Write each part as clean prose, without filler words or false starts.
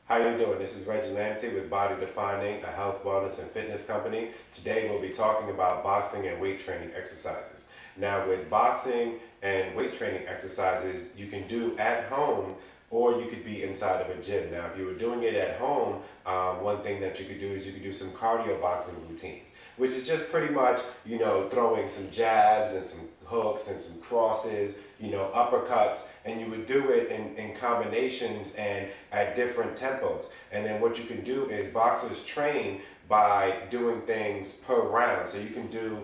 How you doing? This is Reggie Lamptey with Body Defining, a health, wellness, and fitness company. Today we'll be talking about boxing and weight training exercises. Now with boxing and weight training exercises, you can do at home or you could be inside of a gym. Now if you were doing it at home, one thing that you could do is you could do some cardio boxing routines, which is just pretty much, throwing some jabs and some hooks and some crosses, uppercuts, and you would do it in combinations and at different tempos. And then what you can do is boxers train by doing things per round. So you can do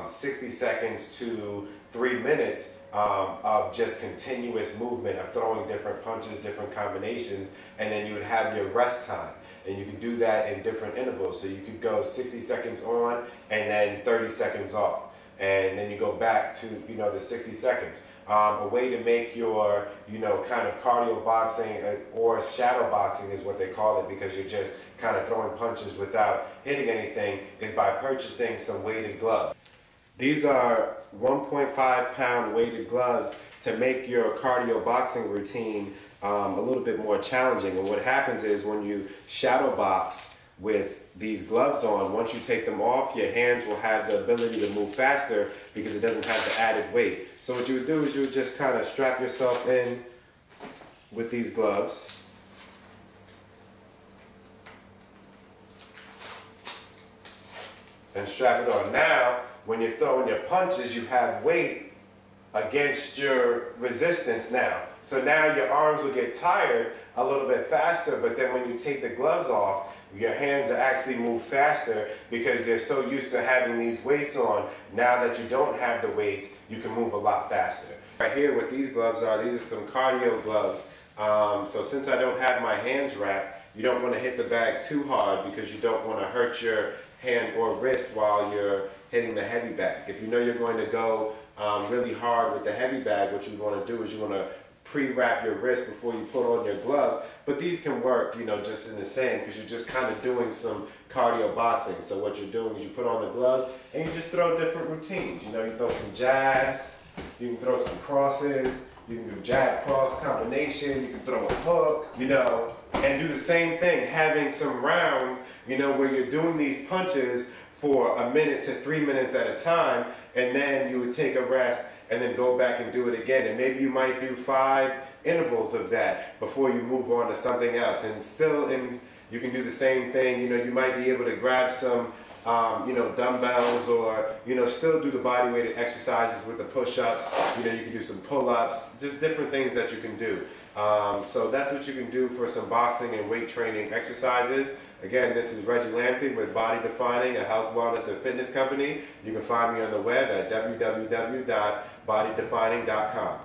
60 seconds to 3 minutes of just continuous movement of throwing different punches, different combinations, and then you would have your rest time. And you can do that in different intervals. So you could go 60 seconds on and then 30 seconds off. And then you go back to, the 60 seconds. A way to make your, kind of cardio boxing or shadow boxing is what they call it, because you're just kind of throwing punches without hitting anything, is by purchasing some weighted gloves. These are 1.5 pound weighted gloves to make your cardio boxing routine a little bit more challenging. And what happens is when you shadow box with these gloves on, once you take them off, your hands will have the ability to move faster because it doesn't have the added weight. So what you would do is you would just kind of strap yourself in with these gloves. And strap it on. Now, when you're throwing your punches, you have weight against your resistance now. So now your arms will get tired a little bit faster, but then when you take the gloves off, your hands actually move faster because they're so used to having these weights on. Now that you don't have the weights, you can move a lot faster. Right here, what these gloves are, these are some cardio gloves. So since I don't have my hands wrapped, you don't want to hit the bag too hard because you don't want to hurt your hand or wrist while you're hitting the heavy bag. If you know you're going to go really hard with the heavy bag, what you want to do is you want to pre-wrap your wrist before you put on your gloves. But these can work, just in the same, because you're just kind of doing some cardio boxing. So what you're doing is you put on the gloves and you just throw different routines. You throw some jabs, you can throw some crosses, you can do jab cross combination, you can throw a hook, and do the same thing, having some rounds, where you're doing these punches for 1 minute to 3 minutes at a time, and then you would take a rest and then go back and do it again. And maybe you might do 5 intervals of that before you move on to something else. And still, you can do the same thing. You might be able to grab some, dumbbells, or, still do the body weighted exercises with the push-ups. You can do some pull-ups, just different things that you can do. So that's what you can do for some boxing and weight training exercises. Again, this is Reggie Lamptey with Body Defining, a health, wellness, and fitness company. You can find me on the web at www.bodydefining.com.